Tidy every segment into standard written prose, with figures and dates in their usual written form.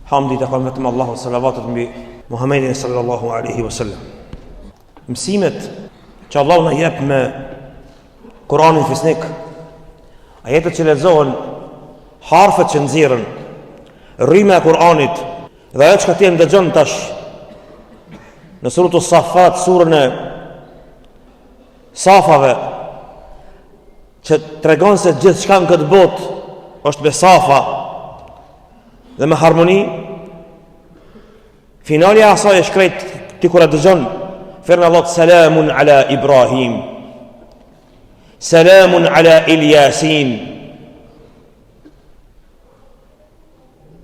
Hamdi të kam vetëm Allahu, salavatet mbi Muhammedin sallallahu alaihi wasallam. Mësimet që Allahu na jep me Kur'anin fisnik, ajetet që lexohen, harfet që nxirren, rryma e Kur'anit dhe ajo që ti ndëgjon tash në suratul Safat, surën e safave, që tregon se gjithçka në këtë botë është me safa dhe me harmoni. Finali asaj e shkrejt ti kur e dëgjon firën Allah, selamun ala Ibrahim, selamun ala Ilyasin,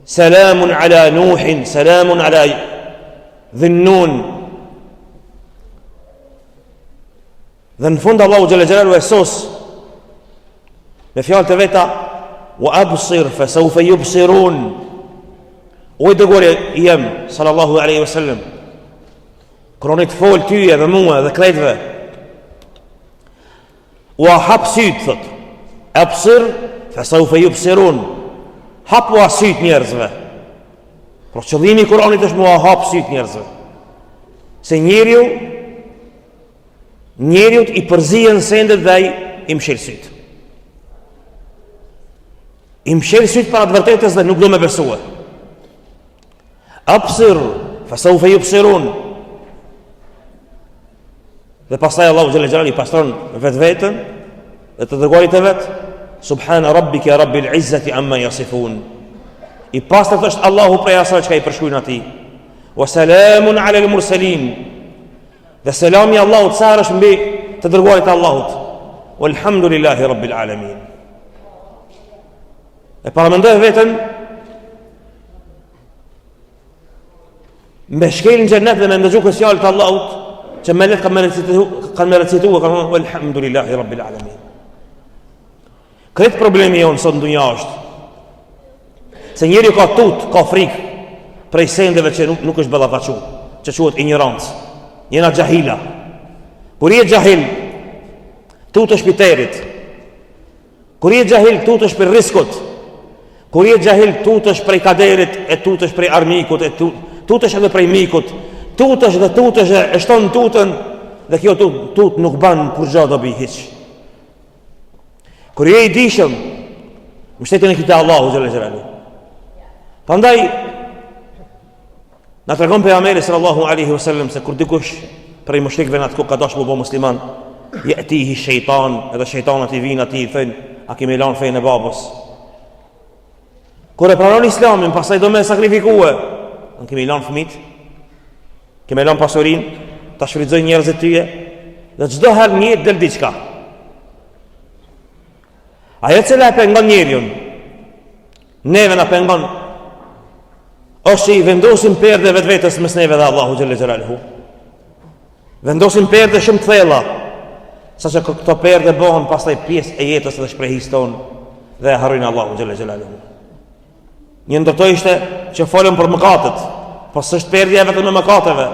selamun ala Nuhin, selamun ala Dhinnun. Dhe në fund Allahu xhalla xhelalu e sos me fjalët e veta, wa absir fa sawfa yubsirun. O i dërguari jem sallallahu alaihi wasallam, kronit fol tyje dhe mua dhe krejtve, u hap syt, thot, absir fa sawfa yubsirun, hap u syt njerëzve. Por qëllimi i Kuranit është mua hap syt njerëzve, se njeriut i përzihen sendet dhe ai i mshel syt. I mshel syt para të vërtetës dhe nuk do me besue. Absir fa sawfa yubsirun. Dhe pastaj Allahu xhalla xhalali i pastron vetveten dhe të dërguarit e vet, subhana rabbika rabbil izzati amma yasifun. I pastër është Allahu prej asaj çka i përshkruajnë atij. Wa salamun ala al mursalin. Dhe selami Allahut sa është mbi të dërguarit e Allahut. Walhamdulillahi rabbil alamin. E paramendoj veten me shkel në xhennet dhe me ndëgju fjalët e Allahut që melek kanë me recituar, kanë walhamdulillahi rabbil alamin. Këtë problemi jonë sot në dunja është se njeriu ka tut, ka frikë prej sendeve që nuk është ballafaqur, që quhet ignorancë, jena jahila. Kur je jahil, tutesh për terit. Kur je jahil, tutesh për riskut. Kur je jahil, tutesh prej kaderit, e tutesh prej armikut, e tutesh edhe prej mikut, tutesh dhe tutesh e shton tutën, dhe kjo tut nuk ban kur gjatë dobi hiq. Kur je i dishëm, mbështetjen e kita Allahu xhalla xhelalu. Prandaj na tregon pejgamberi sallallahu alaihi wasallam se kur dikush prej mushrikëve na ka dashur të bëjë musliman, yatihi shejtan, edhe shejtanat i vinë atij i thënë, a kemi lënë fenë e babës? Kur e pranon Islamin, pastaj do me sakrifikue, a kemi lënë fëmijët? Kemi lënë pasurinë, ta shfrytëzoj njerëzit tyje, dhe çdo herë një del diçka. Ajo që e pengon njeriu, neve na pengon, ose i vendosim perde vetvetes mes neve dhe Allahu xhalla xhelaluhu. Vendosim perde shumë të thella, saqë këto perde bëhen pastaj pjesë e jetës dhe shprehjes tonë dhe e harrojnë Allahu xhalla xhelaluhu. Një ndërtoj ishte që folëm për mëkatet, po s'është perdja vetëm me mëkateve,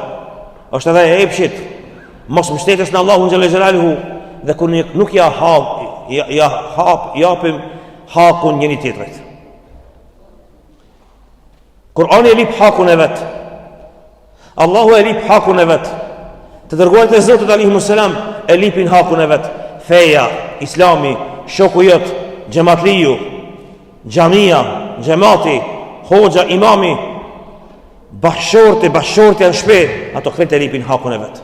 është edhe e epshit, mos mbështetes në Allahu xhalla xhelaluhu dhe kur nuk japim hakun njëri tjetrit. Kur'ani e lip hakun e vet. Allahu e lip hakun e vet. Të dërguarit e Zotit alayhimus salam e lipin hakun e vet. Feja, Islami, shoku jot, xhamatliu, xhamia, xhamati, hoxha, imami, bashorti në shtëpi, ato kretë e lipin hakun e vet.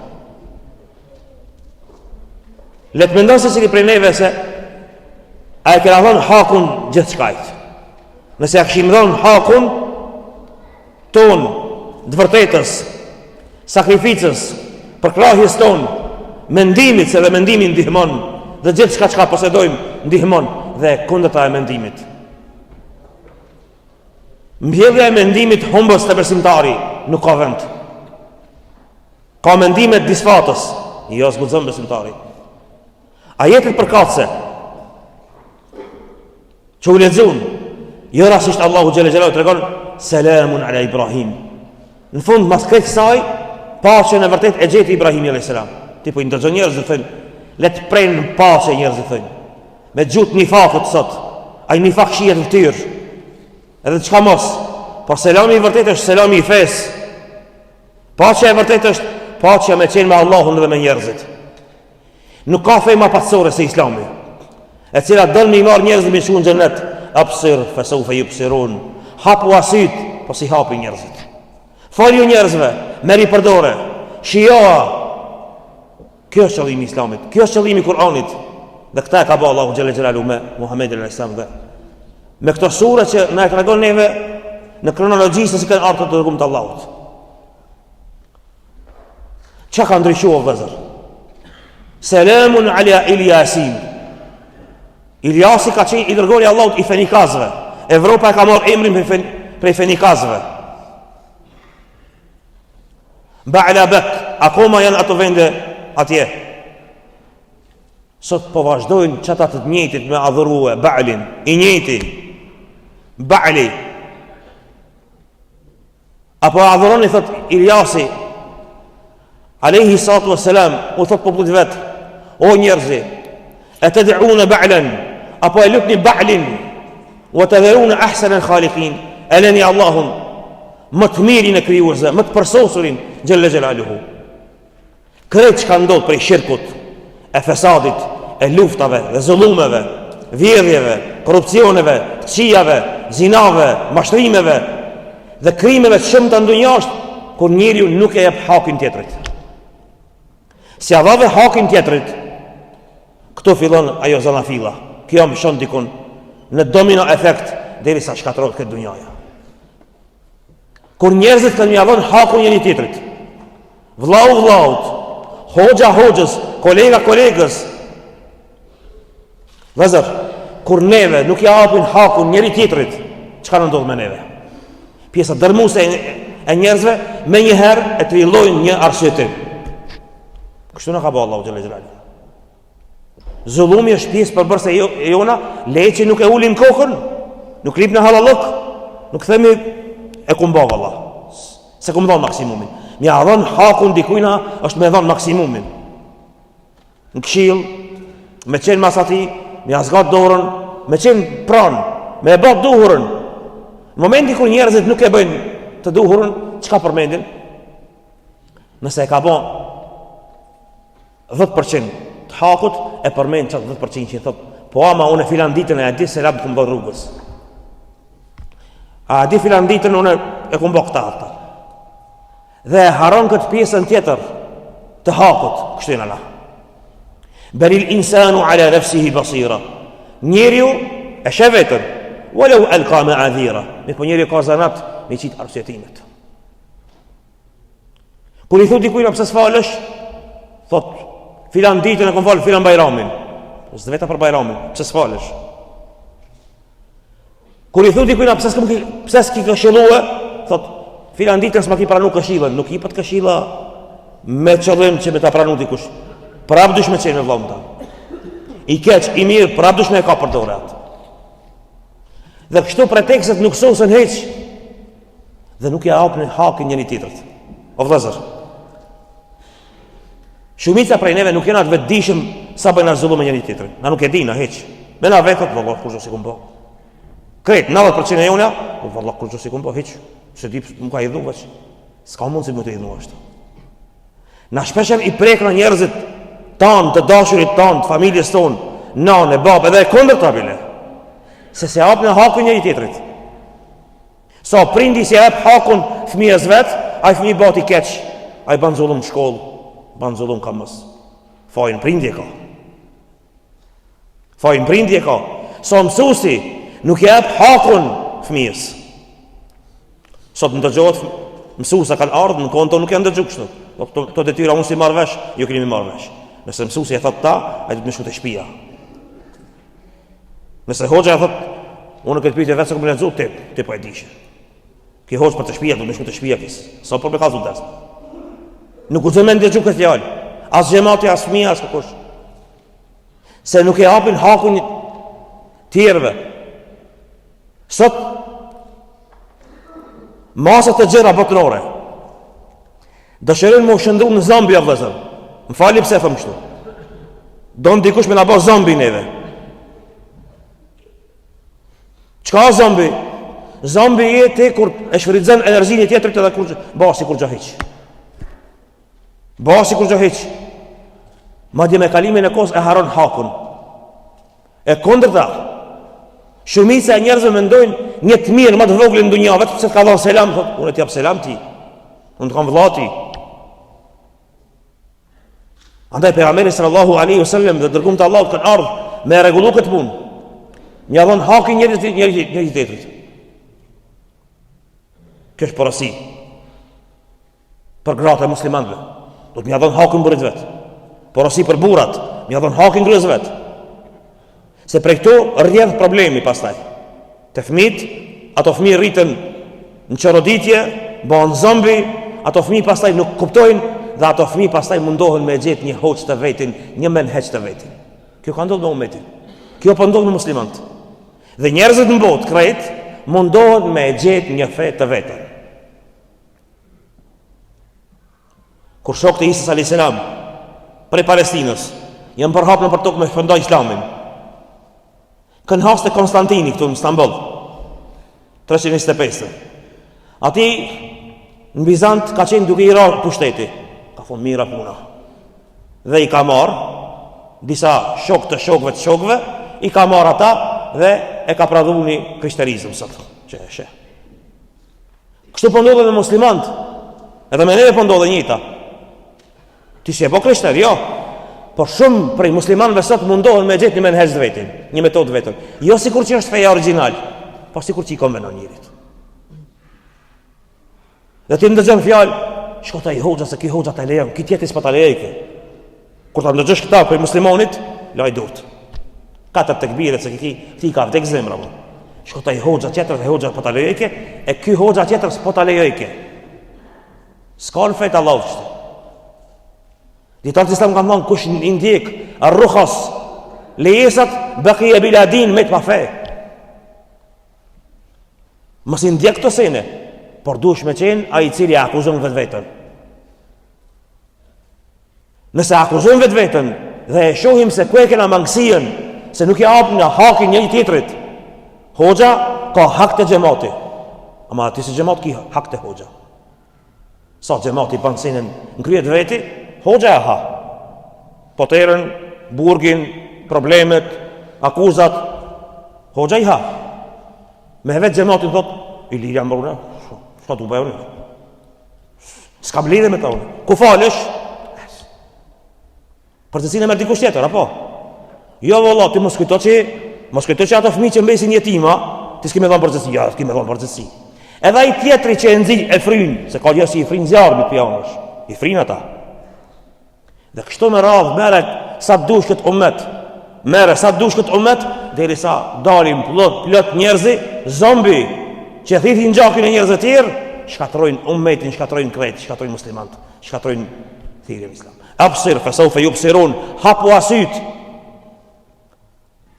Let mendon se si prej neve se a e kena dhënë hakun gjithçkajt. Nëse a kishim dhënë hakun ton, të vërtetës, sakrificës, përkrahjes ton, mendimit, se dhe mendimi ndihmon, dhe gjithë çka posedojmë ndihmon, dhe kundërta e mendimit. Mbjellja e mendimit humbës të besimtari nuk ka vend. Ka mendimet disfatës, jo zguxon besimtari. Ajetet përkatëse që u lexuan, jo rastisht Allahu xhalla xhelalu tregon selamun ala Ibrahim. Në fund, mas këtë kësaj, paqen e vërtet e gjeti Ibrahimi a.s. Tipo, i ndërgjon njerëz dhe thënë, letë prejnë në paqe njerëz dhe thënë, me gjutë një fakët sot, a i një fakë shijet në tyrë, edhe qka mos, Por selami i vërtet është selami i fesë. Paqja e vërtet është paqja me qenë me Allahun dhe me njerëzit. Nuk ka fe ma pasore se Islami, e cila dënë me i marë njerëzit me shku në xhenet. Absir fa sawfa yubsirun. Hapu asyt, po si hapi njerëzit. Folju njerëzve, meri përdore, shijoa. Kjo është qëllimi i Islamit, kjo është qëllimi i Kur'anit. Dhe këta e ka bë Allahu xhalla xhelalu me Muhamedit alayhis salam dhe me këto sure që na e tregon neve në kronologjisë se kanë ardhur të rrugën e Allahut. Çka ka ndryshuar vëzër? Selamun ala Ilyasin. Ilyasi ka qenë i dërgori Allahut i fenikazëve. Evropa e ka marrë emrin prej fenikazëve. Ba'labak, akoma janë ato vende atje. Sot po vazhdojnë çata të njëjtit me adhurue Ba'lin, i njëjti Ba'li. Apo adhuroni, thot Ilyasi alayhi salatu wassalam, u thot popullit vet: o njerëzi, atad'una Ba'lan, apo e lutni Ba'lin, wa tadharuna ahsana al-khaliqin, alani Allahun më të mirin e krijuesve, më të përsosurin xhalla xhelaluhu. Krejt që ka ndodhë prej shirkut, e fesadit, e luftave dhe zullumeve, vjedhjeve, korupcioneve, këqijave, zinave, mashtrimeve dhe krimeve të shumta ndonjësh, kur njeriu nuk e jep hakin tjetrit. Si a dhave hakin tjetrit, këtu fillon ajo zanafilla. Kjo më shon dikun në domino efekt derisa shkatërrohet këtë dunjaja. Kur njerëzit kanë ia dhënë hakun njëri tjetrit, vllau vllaut, hoxha hoxhës, kolega kolegës, vëzër, kur neve nuk ja hapin hakun njëri tjetrit, çka ndodh me neve? Pjesa dërmuese e njerëzve me njëherë e trillojnë një arsyetim. Kështu na ka bëu Allahu xhalla xhelalu. Zullumi është pjesë përbërëse e jona, leje që nuk e ulim kokën, nuk lip në halallëk, nuk themi e kumba valla. Se kum dhon maksimumin. Mja dhon hakun dikujna është me dhon maksimumin. Në këshill, me qenë mas ati, mja zgat dorën, me qenë pranë, me e bët duhurën. Në momenti kur njerëzit nuk e bëjnë të duhurën, çka përmendin? Nëse e ka bën 10% të hakut, e përmend çat 10% që thot, po ama unë filan ditën e di se lab të mbë rrugës. A di filan ditën unë e kum bë këta. Dhe haron këtë pjesën tjetër të hakut, kështu në Allah. Balil insanu ala nafsihi basira. Njeriu e sheh vetën, walau alqa ma'adhira. Me po njeriu ka zanat me qit arsyetimet. Kur i thot dikujt pse s'falesh, thot filan ditën e kam fal filan bajramin. Po s'do vetë për bajramin, pse s'falesh? Kur i thot dikujt pse s'ki këshilluar, thot filan ditën s'ma ki pranu këshillën, nuk i pët këshilla me qëllim që me ta pranu dikush. Prap dush me qenë me vllahun ta. I keq, i mirë, prap dush me e ka për dorë atë. Dhe kështu pretekstet nuk sosen heq. Dhe nuk ja hapin hakin njëri tjetrit. O vëllezër, shumica prej neve nuk jena të vetëdijshëm sa bëjnë zulum me njëri tjetrin. Na nuk e dina heq. Me na vetë vallah kurrë si kum bë. Krejt 90% e jona, po vallah kurrë si kum bë heq. Se di më ka idhu veç. S'ka mund si më të idhu ashtu. Na shpeshem i prekna njerëzit tanë, të dashurit tanë, të familjes tonë, nane, babë, edhe e kondër të abile. Se hapë në hakun njëri tjetrit. Sa prindi se hapë hakun fëmijës vetë, a i fëmijë bati keq, a i banë zullum shkollë, banë zullum ka mësë. Fajnë prindi e ka. Fajnë prindi e ka. Sa mësusi nuk e hapë hakun fëmijës. Sot në dëgjohet mësusa kanë ardhë, në konto nuk janë dëgju kështu. To detyra unë si marrë vesh, jo keni me marrë vesh. Nëse mësusi e thot ta, a i du të më shku të shpia. Nëse hoxha e thot, unë këtë pyetje vetë se këmë lexu, ti po e dishe. Ki hoxh për të shpia, du të më shku të shpia kisë. Sa për me ka zut desë. Nuk u zëmen dëgju këtë fjallë. As gjemati, as fëmija, as këkush. Se nuk e hapin hakun tjerëve. Sot, masat e gjera botërore dëshirin më u shëndru në zambi a vëzër. Më fali pse thëm kështu. Donë dikush me nga bërë zambi neve. Qka zambi? Zombi jeti kur e shfrytëzon energjinë e tjetrit edhe kur basi kur gjo hiq. Basi kur gjo hiq. Madje me kalimin e kohës e haron hakun. E kundërta, shumica e njerëzve mendojnë një të mirë më të voglin në dunja, vetëm se ka dhënë selam, thotë, unë të jap selam ti. Unë të kam vëllati. Andaj pejgamberi sallallahu alaihi wasallam dhe dërgumt e Allahut kanë ardhur me rregullu këtë punë. Mja dhon hakin njëri tjetrit. Kjo është porosi për gratë e muslimanëve. Do të mja dhon hakin burrit vet. Porosi për burrat, mja dhon hakin gruas vet. Se prej këto rrjedh problemi pastaj. Te fëmijët, ato fëmijë rriten në çoroditje, bëhen zombi, ato fëmijë pastaj nuk kuptojnë dhe ato fëmijë pastaj mundohen me gjetë një hoç të vetin, një menheq të vetin. Kjo ka ndodhur me ummetin. Kjo po ndodh me muslimanët. Dhe njerëzit në botë krejt mundohen me gjetë një fe të vetën. Kur shokët e Isës alayhis salam prej Palestinës janë përhapur për tokë me fondoj islamin, kanë hasë të Konstantini këtu në Istanbul 325. Ati në Bizant ka qenë duke i rarë pushteti. Ka thonë mira puna. Dhe i ka marë disa shok të shokve të shokve, i ka marë ata dhe e ka pradhu një krishterizm sot. Kështu pëndodhe me muslimant, edhe me neve pëndodhe njëta. Ti si e po krishter, jo. Por shumë prej muslimanëve sot mundohen me gjetë një menheq të vetin, një metodë vetën. Jo sikur që është feja origjinal, por sikur që i konvenon njërit. Dhe ti ndëgjën fjalë, shko ta i hoxha se ki hoxha ta lejon, ki tjetis pa ta lejke. Kur ta ndëgjësh këta prej muslimonit, laj durt. Katër tekbire se ti ka vdek zemra. Shko ta i hoxha tjetër dhe hoxha pa ta lejke, e ky hoxha tjetër s'po ta lejke. S'ka në fejt Allah qëtë. Djetarët islam kanë thonë kush i ndjek arrukhas lejesat bëki e biladin me të pa fe. Mos i ndjek të sene, por dush me qenë a i cili akuzon vetë vetën. Nëse akuzon vetë vetën dhe e shohim se ku e kena mangësien, se nuk i apë në hakin një tjetrit, hoxha ka hak të gjemati. Ama ati si gjemat ki hak të hoxha. Sa gjemati banë sinën në kryet veti, hoxha e ha. Poterën, burgin, problemet, akuzat, hoxha i ha. Me vetë gjematin thot, i lirja më runa, shka tu bëjë unë. Ska më lirë me ta unë. Ku falësh? Për të sinë e mërë dikush tjetër, apo? Jo, vëllat, ti mos kujto që ato fëmi që mbesin jetima, ti s'ki me dhonë përgjësi. Ja, s'ki me dhonë përgjësi. Edhe i tjetri që e nzi e frynë, se ka gjësi i frynë zjarë me pjanësh, i frynë ata. Dhe kështu me radhë, mere sa të dush këtë umet, deri sa dalim plot njerëzi, zombi, që thithin gjakin e njerëzë tjerë, shkatrojnë umetin, shkatrojnë kretë, shkatrojnë muslimant, shkatrojnë thirrjen islam. Absir, fesaufe ju pësirun, hapu asyt.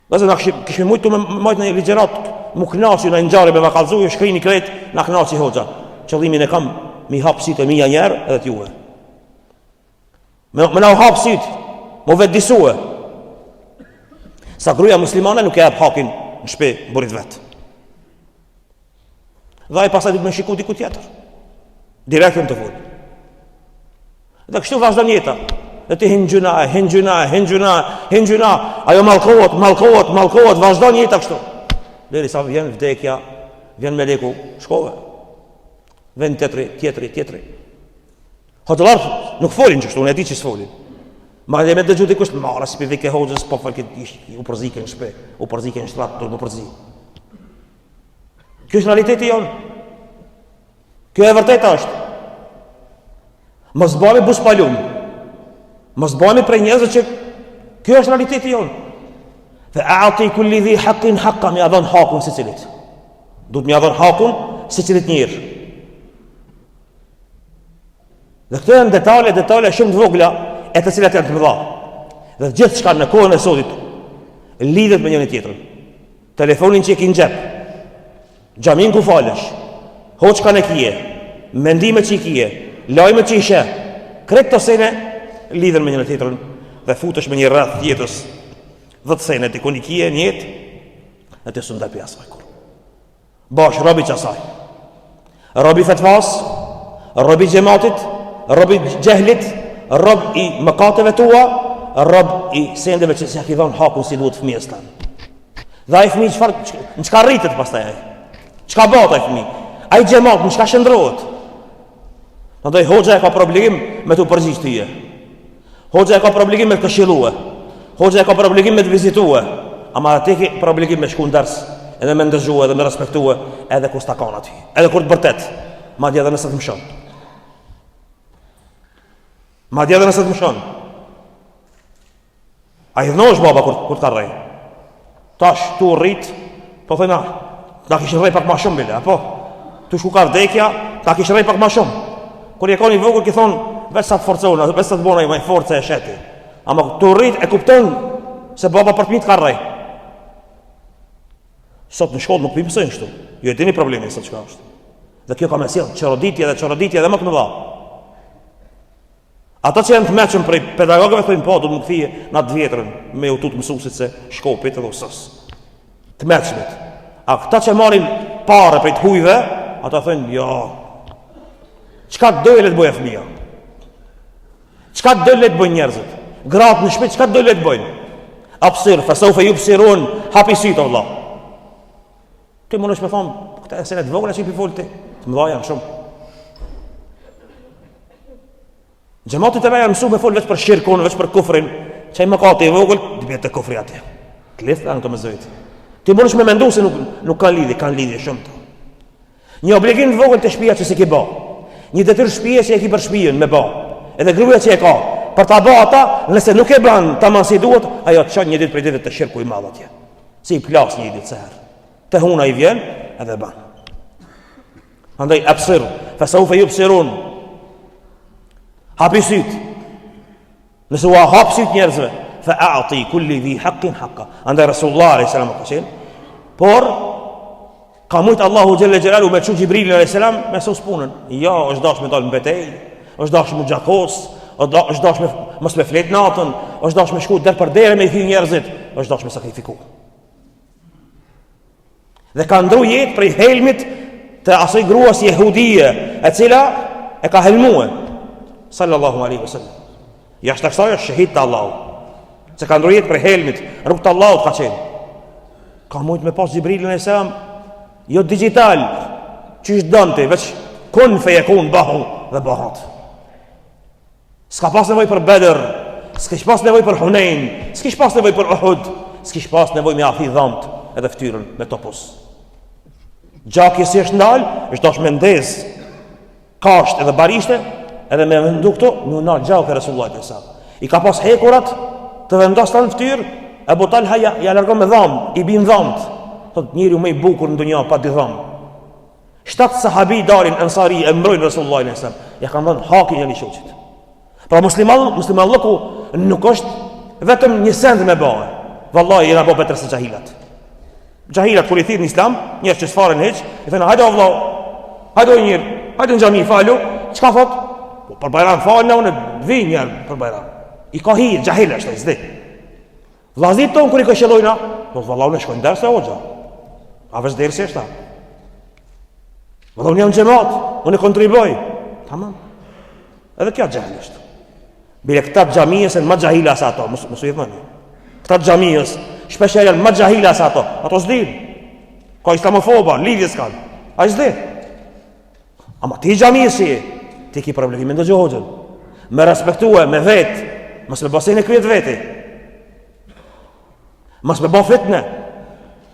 Dhe se në kishme mujtu me majtë në ligjerat, mu knaqi në njari me vakalzu, ju shkrini kretë, në knaqi hoxha. Qëllimin e kam, mi hapë sytë e mija njerë edhe t'juve. Me na u hapë sytë, mu vetë disue. Sa gruja muslimane nuk e hapë hakin në shpe burit vetë. Dhe ai pasaj du me shiku diku tjetër. Direktën të full. Dhe kështu vazhdon jeta. Dhe ti hin gjuna, ajo malkohet, vazhdon jeta kështu. Deri sa vjen vdekja, vjen meleku, shkove. Vjen tjetri. Hoxhallar nuk folin kështu, unë e di që s'folin. Ma dhe me dëgju dikush, mara si për vike hoxhës, po fal u përzike në shpe, u përzike në shtrat, do më përzi. Kjo është realiteti jonë. Kjo e vërteta është. Mos bëhemi buspalum. Mos bëhemi prej njerëzve që kjo është realiteti jonë. Fa a'ti kulli dhi haqqin haqqa, mi adhon hakun secilit. Duhet mi adhon hakun secilit njëri. Dhe këto janë detale shumë të vogla e të cilat janë të mëdha. Dhe gjithë shka në kohën e sotit lidhet me njëri tjetrën. Telefonin që e ki në xhep, xhamin ku falesh, hoçkan e kije, mendimet që i kije, lajmet që i sheh, krejt të sene lidhen me njëri tjetrën dhe futesh me një rreth jetës 10 sene të ku një kije një jetë dhe të sundaj për asaj kur. Bash robi qasaj. Robi fetvas, robi gjematit, robi gjehlit, rob i mëkateve tua, rob i sendeve që si ki dhonë hakun si duhet fëmijës tanë. Dhe ai fëmijë në çka rritet pastaj ai? Çka bëhet ai fëmijë? Ai xhamat në çka shndrohet? Prandaj hoxha e ka problem me të përgjigj tyje. Hoxha e ka problem me të këshillue. Hoxha e ka problem me të vizitue. Ama atë ke problem me shku në ders, edhe me ndëgjue, edhe me respektue, edhe kur s'ta kanë aty. Edhe kur të vërtet, madje edhe nëse të mshon. Madje edhe nëse të mshon. Ai dhnosh baba kur të ka rrej. Tash tu rrit, po thëna, ta kishin rrej pak më shumë bile, apo? Tu shku ka vdekja, ta kishin rrej pak më shumë. Kur je ka një vogël ki thon, veç sa të forcon, veç sa të bona i më forcë e sheti. Ama tu rrit e kupton se baba për fëmijët ka rrej. Sot në shkollë nuk mësojnë kështu. Ju e dini problemin sot çka është. Dhe kjo ka më sjell çoroditje dhe më të mëdha. Ata që janë të meqëm prej pedagogëve thojnë po, du të më këthije në atë vjetërën me u tut mësusit se shkopit edhe usës. Të meqëmit. A këta që marin pare prej të hujve, ata thojnë, jo, qka të dojle të bëjë e fëmija? Qka të dojle të bëjnë njerëzit? Gratë në shpit, qka të dojle të bëjnë? Apsir, fesofe ju pësirun, hapi sytë, Allah. Ti më nëshme thonë, këta e senet vogla që i pifolti, të më dhaja në shumë. Gjematit e me janë mësu me folë veç për shirkun, veç për kufrin, që i më ka të i vogël, dhe bjetë të kufri atje. Të lithë, në të më zëjtë. Ti më nëshme me ndu se nuk kanë lidhje shumë të. Një obligim të vogël të shpia që si ki ba. Një detyr shpia që e ki për shpijen me ba. Edhe gruja që e ka. Për ta ba ata, nëse nuk e ban ta man si duhet, ajo të qanë një ditë për ditë të shirku i madh atje. Si i plas një ditë se herë. Te huna i vjen, edhe ban. Andaj, absir, fesaufe ju pësirun. Hapi syt. Nëse u hap syt njerëzve, fa a'ti kulli dhi haqqin haqqa. Andaj Rasulullah a.s. ka qenë. Por ka mujt Allahu xhelle xhelalu me çu Xhibrilin a.s. me sos punën. Jo, është dash me dal në betejë, është dash me xhakos, është dash me mos me flet natën, është dash me shku der për derë me i thirr njerëzit, është dash me sakrifiku. Dhe ka ndru jetë prej helmit të asaj gruas jehudie, e cila e ka helmuar sallallahu alaihi wasallam. Jashtë kësaj është shahid të Allahu. Se ka ndru jetë prej helmit, rrugt të Allahut ka qenë. Ka mujt me pas Xhibrilin a.s. jo digital, që është dante, veç kun fejekun bahu dhe bahat. S'ka pas nevoj për Bedr, s'kish pas nevoj për Hunain, s'kish pas nevoj për Uhud, s'kish pas nevoj me afi dhamt edhe ftyrën me topos. Gjaki si është ndal, është dash me ndez, kasht edhe barishte, edhe me vendu këto, me unal gjaki Resulullah e sa. I ka pas hekurat të vendos të në ftyrë, Ebu Talha ja largon me dhamë, i bin dhamt. Thot njëri u me i bukur në dunja pa di dhamë. 7 sahabi darin ansari e mbrojnë Resulullah e sa. Ja kanë dhënë hakin e një shoqit. Pra musliman lëku nuk është vetëm një send me bëhe. Vallahi jena bo betre se gjahilat. Gjahilat kur i thirë në islam, njerë që s'faren heq, i thënë hajde o vlau, hajde o njërë, hajde në gjami falu, qka thot? Për bajran falë në unë dhi njerë për bajran. I ka hirë, gjahil është e zdi. Vlazit tonë kër i këshelojna, do të valla unë shkojnë dërse o gja. A veç dërse është ta. Valla unë jam gjemat, unë e kontriboj. Tamam. Edhe kja gjahil është. Bile këtat gjamiës e në ma gjahila sa ato, mësu i thëmëni. Këtat gjamiës, shpesher janë ma gjahila sa ato s'din. Ka islamofoba, lidhje s'kanë. A i s'din. Ama ti gjamiës si e, ti ki problemi ndo gjohogjën. Me respektue, me vetë, mësë me basen e kryet veti. Mësë me ba fitne.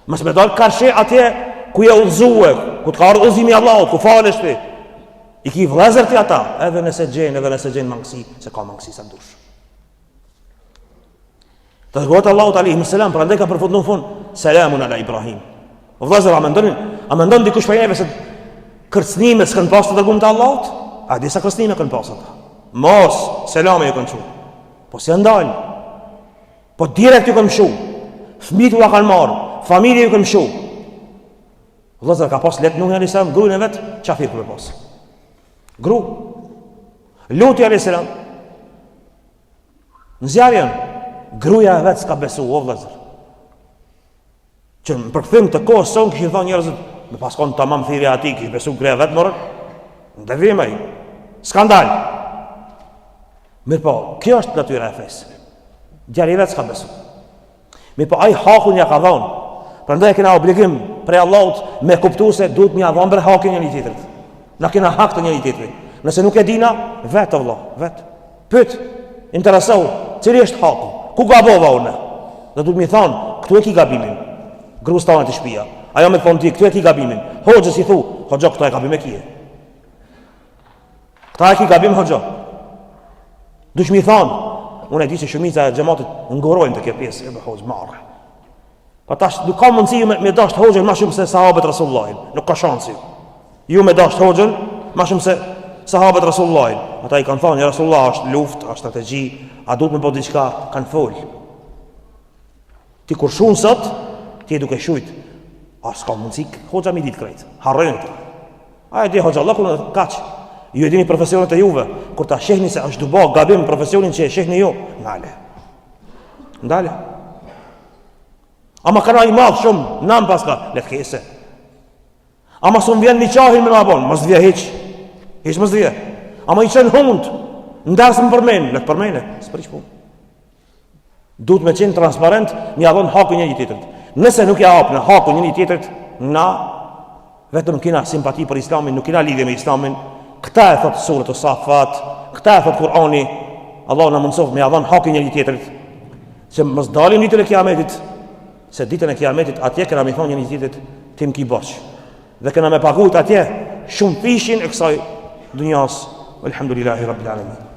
Mësë me dalë karshe atje ku je ullzue, ku të ka ardhë ullzimi Allahut, ku falesht ti. I ki vlezër ti ata, edhe nëse gjenë mangësi, se ka mangësi sa ndush. Të dërgohet Allahut alaihi salam, për andaj ka përfut në fund, selamun ala Ibrahim. Vlezër, a mendon dikush për njeve se kërcnime s'kën pas të dërgum të Allahut? A disa kërcnime kën pas ata. Mos, selame ju kën qu. Po si ndalë. Po direkt ju kën mshu. Fëmijët u ka kanë marrë, familje ju kën mshu. Vlezër ka pas let Nuhi a.s. Grujnë e vetë, qafir kërë pas. Gru. Luti a.s. Në zjarjen, gruja e vetë s'ka besu, o vlezër. Që në përkëthim të kohës sonë këshin thonë njerëzit, me paskon të tamam thirja ati, kish besu greja vetë mërën, në devim ai, skandal. Mirë po, kjo është natyra e fesë. Djali vetë s'ka besu. Mirë po, ai hakun ja ka dhonë. Prandaj kena obligim prej Allahut me kuptu se duhet një adhon për hakin njëri tjetrit. Na kena hak të njëri tjetrit. Nëse nuk e dina, vetë vëlla, vetë. Pyet, interesohu, cili është haku? Ku gabova unë? Dhe duhet mi thonë, këtu e ki gabimin. Grus tonë të shtëpia. Ajo me thonë ti, këtu e ki gabimin. Hoxhës i thu, hoxha këtu e gabim e kije. Këta e ki gabim hoxha. Dush mi thonë, unë e di që shumica e xhamatit ngurojnë të kjo pjesë, e hoxh marrë. Pa tash nuk ka mundësi me dasht hoxhën më shumë se sahabët Rasulullahin. Nuk ka shansi. Ju me dasht hoxhën më shumë se sahabët Rasulullahin. Ata i kanë thonë, ja Rasulullah është luftë, është strategji, a duhet me bëu diçka, kanë fol. Ti kur shun sot, ti e duke shujt. A s'ka mundësi, hoxha mi ditë krejt. Harrojnë të. A e di hoxha, Allah kënë kaq. Ju e dini profesionet e juve, kur ta shehni se është duba gabim profesionin që e shehni ju, ndale. Ama kana i madhë shumë, nam paska, letë kese. Ama së më vjen një qahin me në abon, mos dhvje hiq mos dhvje. Ama i qenë hund, ndasë më përmeni, letë përmeni, së prish punë. Duhet me qenë transparent, një adhon haku njëri tjetrit. Nëse nuk ja hapë në haku njëri tjetrit, na vetëm kina simpati për islamin, nuk kina lidhje me islamin. Këta e thotë surët o Safat, këta e thotë Kurani, Allah në mundësof me adhon haku njëri tjetrit, që mos dalim ditën e kiametit, se ditën e kiametit atje kena me thonë njëri tjetrit tim ki boq. Dhe kena me pagut atje shumë fishin e kësaj dunjas. Alhamdulillahi Rabbil Alamin.